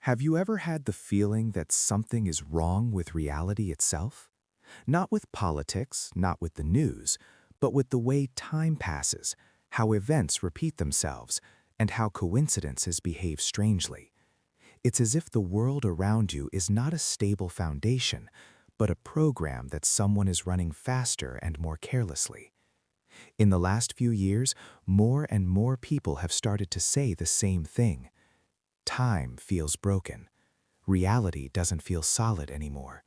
Have you ever had the feeling that something is wrong with reality itself? Not with politics, not with the news, but with the way time passes, how events repeat themselves, and how coincidences behave strangely. It's as if the world around you is not a stable foundation, but a program that someone is running faster and more carelessly. In the last few years, more and more people have started to say the same thing. Time feels broken. Reality doesn't feel solid anymore.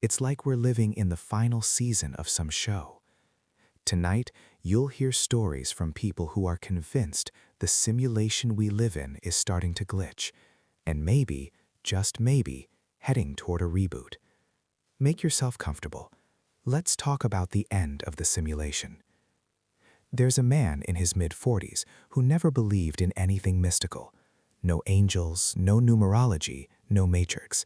It's like we're living in the final season of some show. Tonight, you'll hear stories from people who are convinced the simulation we live in is starting to glitch, and maybe, just maybe, heading toward a reboot. Make yourself comfortable. Let's talk about the end of the simulation. There's a man in his mid-40s who never believed in anything mystical. No angels, no numerology, no matrix.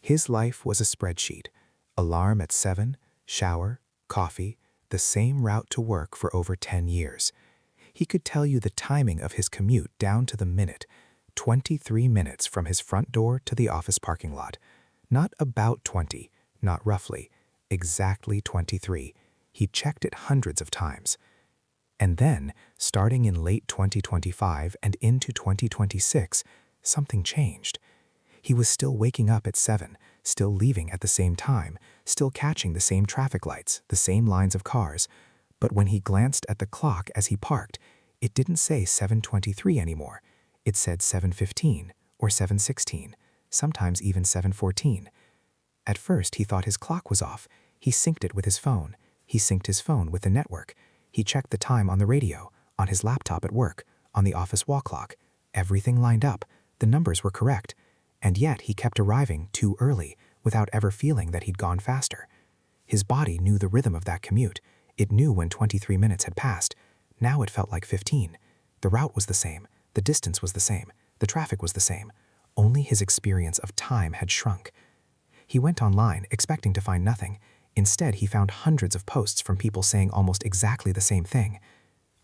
His life was a spreadsheet. Alarm at 7, shower, coffee, the same route to work for over 10 years. He could tell you the timing of his commute down to the minute, 23 minutes from his front door to the office parking lot. Not about 20, not roughly, exactly 23. He checked it hundreds of times. And then, starting in late 2025 and into 2026, something changed. He was still waking up at 7, still leaving at the same time, still catching the same traffic lights, the same lines of cars. But when he glanced at the clock as he parked, it didn't say 7:23 anymore. It said 7:15 or 7:16, sometimes even 7:14. At first, he thought his clock was off. He synced it with his phone. He synced his phone with the network. He checked the time on the radio, on his laptop at work, on the office wall clock. Everything lined up. The numbers were correct. And yet he kept arriving too early without ever feeling that he'd gone faster. His body knew the rhythm of that commute. It knew when 23 minutes had passed. Now it felt like 15. The route was the same. The distance was the same. The traffic was the same. Only his experience of time had shrunk. He went online expecting to find nothing. Instead, he found hundreds of posts from people saying almost exactly the same thing.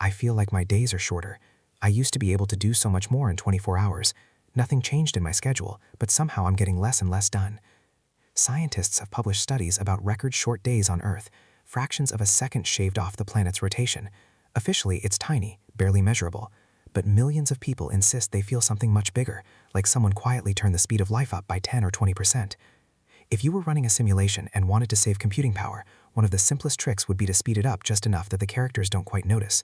I feel like my days are shorter. I used to be able to do so much more in 24 hours. Nothing changed in my schedule, but somehow I'm getting less and less done. Scientists have published studies about record short days on Earth, fractions of a second shaved off the planet's rotation. Officially, it's tiny, barely measurable. But millions of people insist they feel something much bigger, like someone quietly turned the speed of life up by 10 or 20%. If you were running a simulation and wanted to save computing power, one of the simplest tricks would be to speed it up just enough that the characters don't quite notice.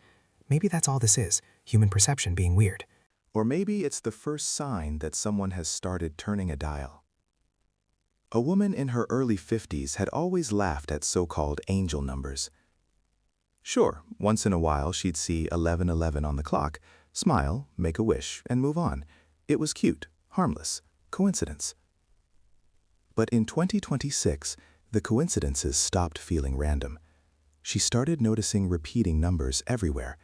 Maybe that's all this is, human perception being weird. Or maybe it's the first sign that someone has started turning a dial. A woman in her early 50s had always laughed at so-called angel numbers. Sure, once in a while she'd see 11:11 on the clock, smile, make a wish, and move on. It was cute, harmless, coincidence. But in 2026, the coincidences stopped feeling random. She started noticing repeating numbers everywhere.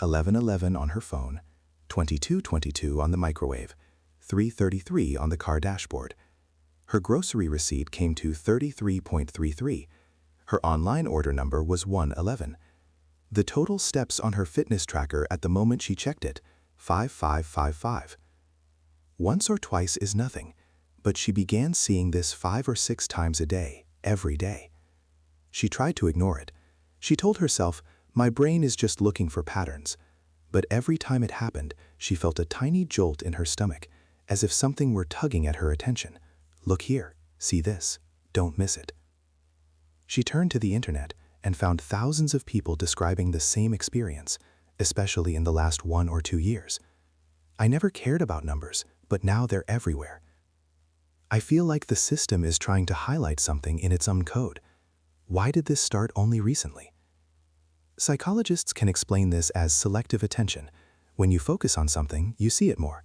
11:11 on her phone, 22:22 on the microwave, 3:33 on the car dashboard. Her grocery receipt came to 33.33. Her online order number was 111. The total steps on her fitness tracker at the moment she checked it, 5555. Once or twice is nothing, but she began seeing this 5 or 6 times a day, every day. She tried to ignore it. She told herself, my brain is just looking for patterns. But every time it happened, she felt a tiny jolt in her stomach, as if something were tugging at her attention. Look here, see this, don't miss it. She turned to the internet and found thousands of people describing the same experience, especially in the last 1 or 2 years. I never cared about numbers, but now they're everywhere. I feel like the system is trying to highlight something in its own code. Why did this start only recently? Psychologists can explain this as selective attention. When you focus on something, you see it more.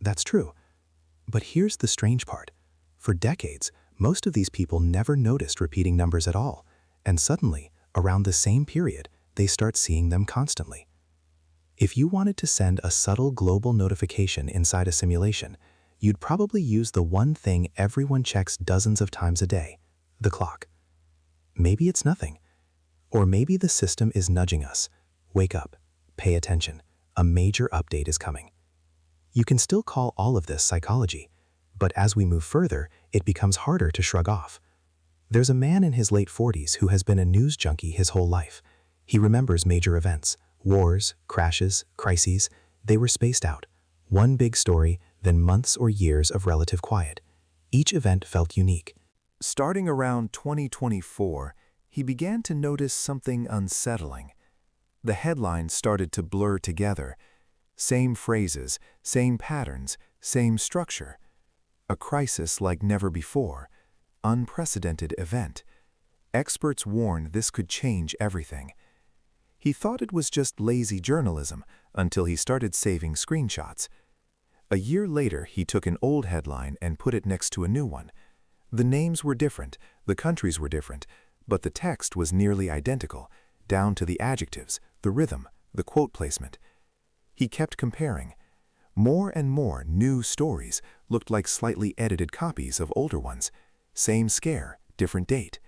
That's true. But here's the strange part. For decades, most of these people never noticed repeating numbers at all, and suddenly, around the same period, they start seeing them constantly. If you wanted to send a subtle global notification inside a simulation, you'd probably use the one thing everyone checks dozens of times a day, the clock. Maybe it's nothing. Or maybe the system is nudging us. Wake up, pay attention, a major update is coming. You can still call all of this psychology. but as we move further, it becomes harder to shrug off. There's a man in his late 40s who has been a news junkie his whole life. He remembers major events, wars, crashes, crises. They were spaced out. One big story, then months or years of relative quiet. Each event felt unique. Starting around 2024, he began to notice something unsettling. The headlines started to blur together. Same phrases, same patterns, same structure. A crisis like never before. Unprecedented event. Experts warned this could change everything. He thought it was just lazy journalism until he started saving screenshots. A year later, he took an old headline and put it next to a new one. The names were different, the countries were different, but the text was nearly identical, down to the adjectives, the rhythm, the quote placement. He kept comparing. More and more new stories looked like slightly edited copies of older ones. Same scare, different date.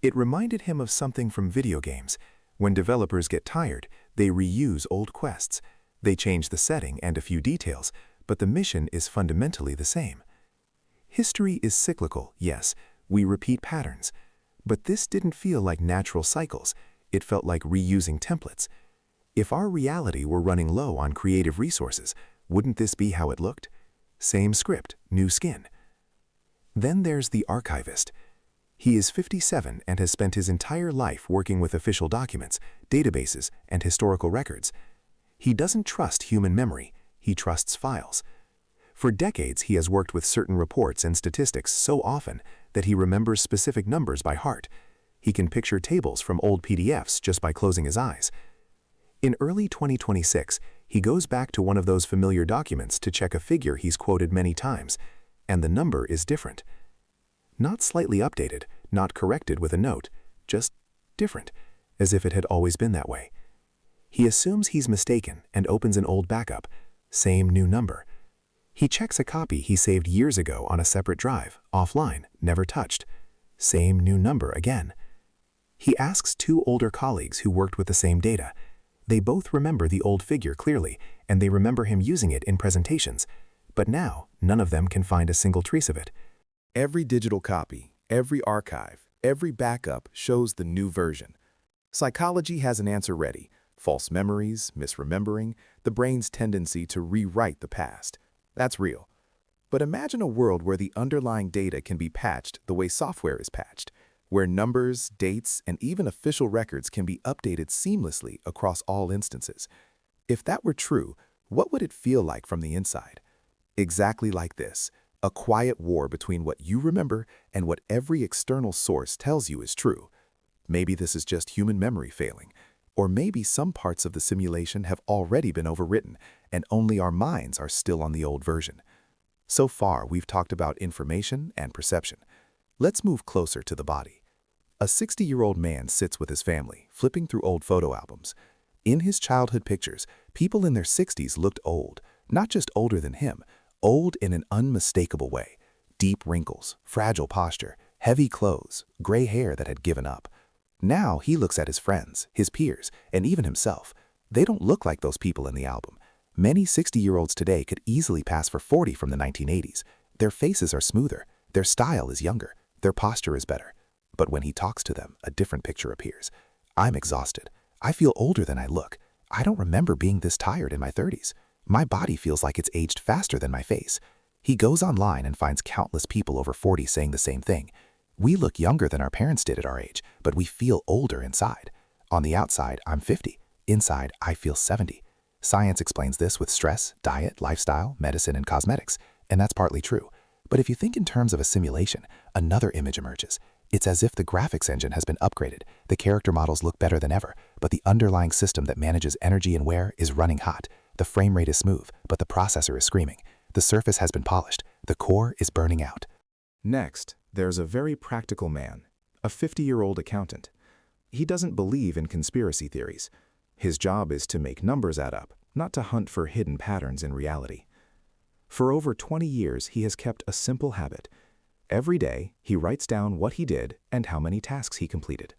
It reminded him of something from video games. When developers get tired, they reuse old quests. They change the setting and a few details, but the mission is fundamentally the same. History is cyclical, yes, we repeat patterns. But this didn't feel like natural cycles, it felt like reusing templates. If our reality were running low on creative resources, wouldn't this be how it looked? Same script, new skin. Then there's the archivist. He is 57 and has spent his entire life working with official documents, databases, and historical records. He doesn't trust human memory, he trusts files. For decades, he has worked with certain reports and statistics so often that he remembers specific numbers by heart. He can picture tables from old PDFs just by closing his eyes. In early 2026, he goes back to one of those familiar documents to check a figure he's quoted many times, and the number is different. Not slightly updated, not corrected with a note, just different, as if it had always been that way. He assumes he's mistaken and opens an old backup. Same new number. He checks a copy he saved years ago on a separate drive, offline, never touched. Same new number again. He asks two older colleagues who worked with the same data. They both remember the old figure clearly, and they remember him using it in presentations. But now, none of them can find a single trace of it. Every digital copy, every archive, every backup shows the new version. Psychology has an answer ready. False memories, misremembering, the brain's tendency to rewrite the past. That's real. But imagine a world where the underlying data can be patched the way software is patched, where numbers, dates, and even official records can be updated seamlessly across all instances. If that were true, what would it feel like from the inside? Exactly like this, a quiet war between what you remember and what every external source tells you is true. Maybe this is just human memory failing, or maybe some parts of the simulation have already been overwritten and only our minds are still on the old version. So far, we've talked about information and perception. Let's move closer to the body. A 60-year-old man sits with his family, flipping through old photo albums. In his childhood pictures, people in their 60s looked old, not just older than him, old in an unmistakable way. Deep wrinkles, fragile posture, heavy clothes, gray hair that had given up. Now he looks at his friends, his peers, and even himself. They don't look like those people in the album. Many 60-year-olds today could easily pass for 40 from the 1980s. Their faces are smoother, their style is younger, their posture is better. But when he talks to them, a different picture appears. I'm exhausted. I feel older than I look. I don't remember being this tired in my 30s. My body feels like it's aged faster than my face. He goes online and finds countless people over 40 saying the same thing. We look younger than our parents did at our age, but we feel older inside. On the outside, I'm 50. Inside, I feel 70. Science explains this with stress, diet, lifestyle, medicine, and cosmetics, and that's partly true. But if you think in terms of a simulation, another image emerges. It's as if the graphics engine has been upgraded. The character models look better than ever, but the underlying system that manages energy and wear is running hot. The frame rate is smooth, but the processor is screaming. The surface has been polished. The core is burning out. Next, there's a very practical man, a 50-year-old accountant. He doesn't believe in conspiracy theories. His job is to make numbers add up, not to hunt for hidden patterns in reality. For over 20 years, he has kept a simple habit. Every day, he writes down what he did and how many tasks he completed.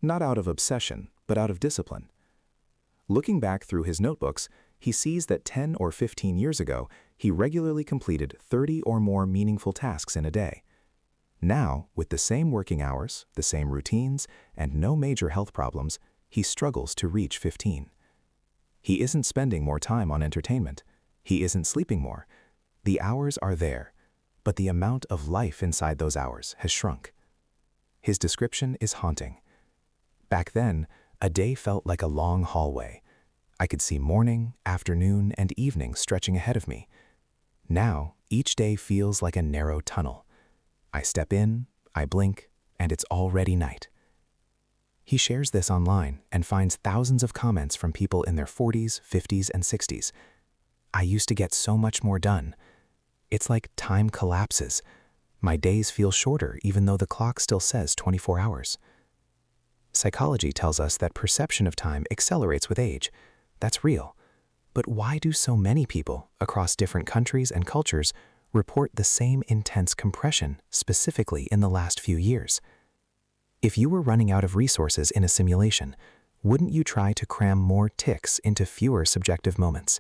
Not out of obsession, but out of discipline. Looking back through his notebooks, he sees that 10 or 15 years ago, he regularly completed 30 or more meaningful tasks in a day. Now, with the same working hours, the same routines, and no major health problems, he struggles to reach 15. He isn't spending more time on entertainment. He isn't sleeping more. The hours are there, but the amount of life inside those hours has shrunk. His description is haunting. Back then, a day felt like a long hallway. I could see morning, afternoon, and evening stretching ahead of me. Now, each day feels like a narrow tunnel. I step in, I blink, and it's already night. He shares this online and finds thousands of comments from people in their 40s, 50s, and 60s. I used to get so much more done. It's like time collapses. My days feel shorter even though the clock still says 24 hours. Psychology tells us that perception of time accelerates with age. That's real. But why do so many people across different countries and cultures report the same intense compression, specifically in the last few years? If you were running out of resources in a simulation, wouldn't you try to cram more ticks into fewer subjective moments?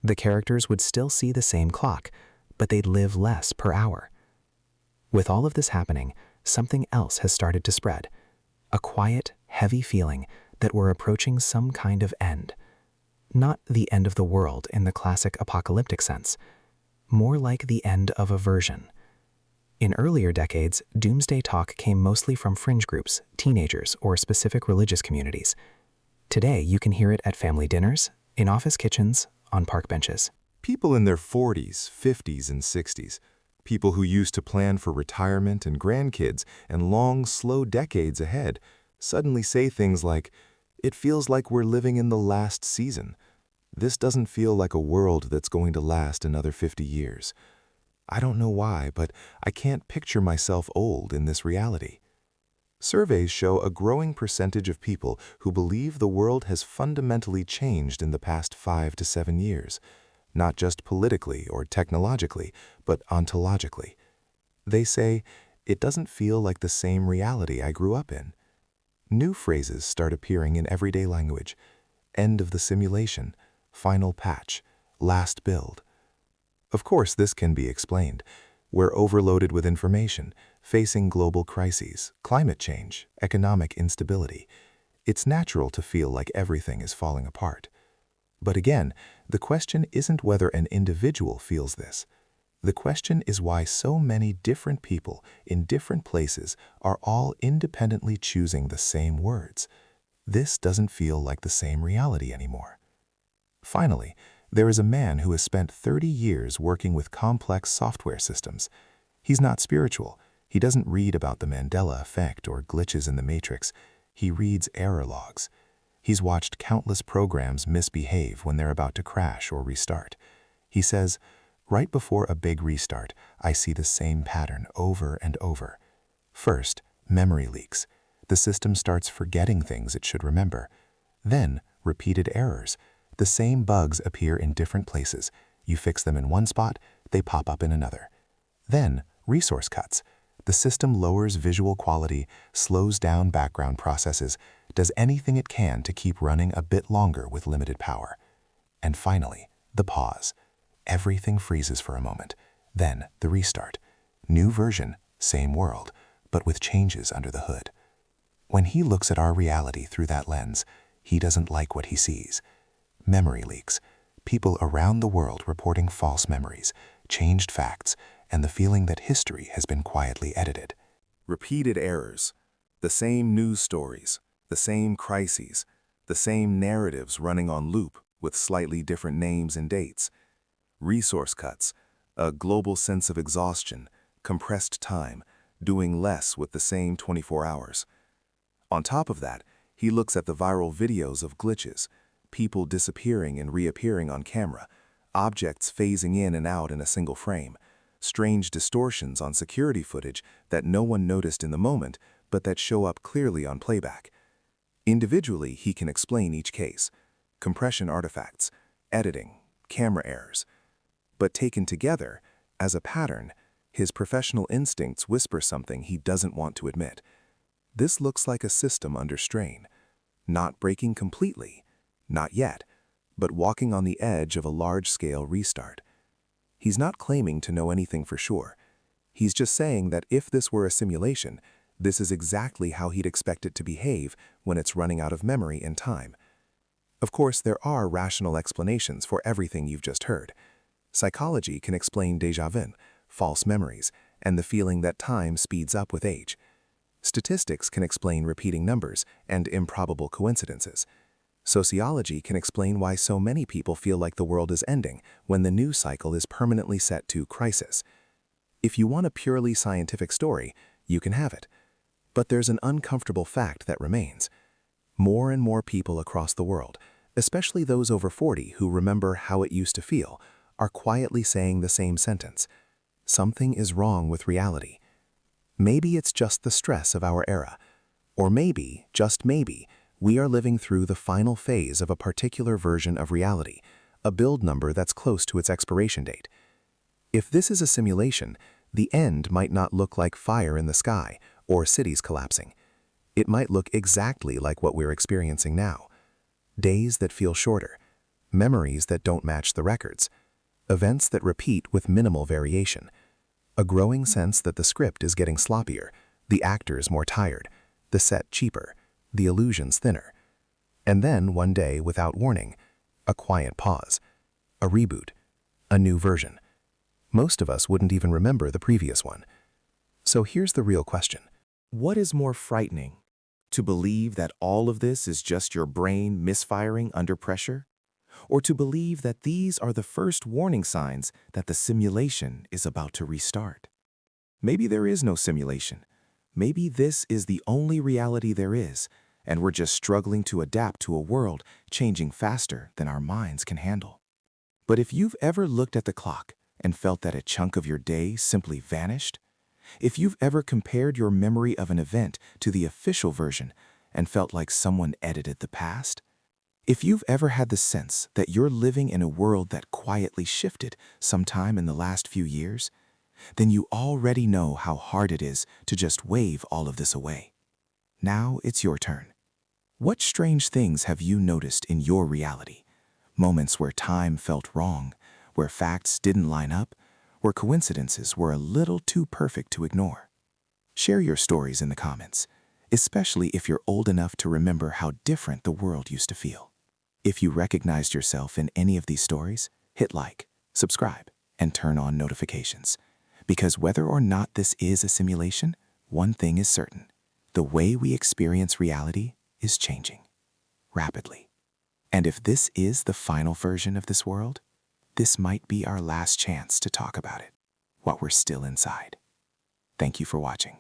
The characters would still see the same clock, but they'd live less per hour. With all of this happening, something else has started to spread. A quiet, heavy feeling that we're approaching some kind of end. Not the end of the world in the classic apocalyptic sense, more like the end of a version. In earlier decades, doomsday talk came mostly from fringe groups, teenagers, or specific religious communities. Today, you can hear it at family dinners, in office kitchens, on park benches. People in their 40s, 50s, and 60s, people who used to plan for retirement and grandkids and long, slow decades ahead, suddenly say things like, "It feels like we're living in the last season. This doesn't feel like a world that's going to last another 50 years. I don't know why, but I can't picture myself old in this reality." Surveys show a growing percentage of people who believe the world has fundamentally changed in the past 5 to 7 years, not just politically or technologically, but ontologically. They say, "It doesn't feel like the same reality I grew up in." New phrases start appearing in everyday language: end of the simulation, final patch, last build. Of course, this can be explained. We're overloaded with information, facing global crises, climate change, economic instability. It's natural to feel like everything is falling apart. But again, the question isn't whether an individual feels this. The question is why so many different people in different places are all independently choosing the same words. This doesn't feel like the same reality anymore. Finally, there is a man who has spent 30 years working with complex software systems. He's not spiritual. He doesn't read about the Mandela effect or glitches in the matrix. He reads error logs. He's watched countless programs misbehave when they're about to crash or restart. He says, "Right before a big restart, I see the same pattern over and over. First, memory leaks. The system starts forgetting things it should remember. Then, repeated errors. The same bugs appear in different places. You fix them in one spot, they pop up in another. Then, resource cuts. The system lowers visual quality, slows down background processes, does anything it can to keep running a bit longer with limited power. And finally, the pause. Everything freezes for a moment. Then, the restart. New version, same world, but with changes under the hood." When he looks at our reality through that lens, he doesn't like what he sees. Memory leaks, people around the world reporting false memories, changed facts, and the feeling that history has been quietly edited. Repeated errors, the same news stories, the same crises, the same narratives running on loop with slightly different names and dates. Resource cuts, a global sense of exhaustion, compressed time, doing less with the same 24 hours. On top of that, he looks at the viral videos of glitches, people disappearing and reappearing on camera, objects phasing in and out in a single frame, strange distortions on security footage that no one noticed in the moment, but that show up clearly on playback. Individually, he can explain each case: compression artifacts, editing, camera errors. But taken together, as a pattern, his professional instincts whisper something he doesn't want to admit. This looks like a system under strain, not breaking completely, not yet, but walking on the edge of a large-scale restart. He's not claiming to know anything for sure. He's just saying that if this were a simulation, this is exactly how he'd expect it to behave when it's running out of memory and time. Of course, there are rational explanations for everything you've just heard. Psychology can explain déjà vu, false memories, and the feeling that time speeds up with age. Statistics can explain repeating numbers and improbable coincidences. Sociology can explain why so many people feel like the world is ending when the news cycle is permanently set to crisis. If you want a purely scientific story, you can have it. But there's an uncomfortable fact that remains. More and more people across the world, especially those over 40 who remember how it used to feel, are quietly saying the same sentence. Something is wrong with reality. Maybe it's just the stress of our era. Or maybe, just maybe, we are living through the final phase of a particular version of reality, a build number that's close to its expiration date. If this is a simulation, the end might not look like fire in the sky or cities collapsing. It might look exactly like what we're experiencing now. Days that feel shorter, memories that don't match the records, events that repeat with minimal variation, a growing sense that the script is getting sloppier, the actors more tired, the set cheaper, the illusions thinner. And then, one day, without warning, a quiet pause, a reboot, a new version. Most of us wouldn't even remember the previous one. So here's the real question. What is more frightening? To believe that all of this is just your brain misfiring under pressure? Or to believe that these are the first warning signs that the simulation is about to restart? Maybe there is no simulation. Maybe this is the only reality there is, and we're just struggling to adapt to a world changing faster than our minds can handle. But if you've ever looked at the clock and felt that a chunk of your day simply vanished, if you've ever compared your memory of an event to the official version and felt like someone edited the past, if you've ever had the sense that you're living in a world that quietly shifted sometime in the last few years, then you already know how hard it is to just wave all of this away. Now it's your turn. What strange things have you noticed in your reality? Moments where time felt wrong, where facts didn't line up, where coincidences were a little too perfect to ignore. Share your stories in the comments, especially if you're old enough to remember how different the world used to feel. If you recognized yourself in any of these stories, hit like, subscribe, and turn on notifications. Because whether or not this is a simulation, one thing is certain. The way we experience reality is changing rapidly. And if this is the final version of this world, this might be our last chance to talk about it while we're still inside. Thank you for watching.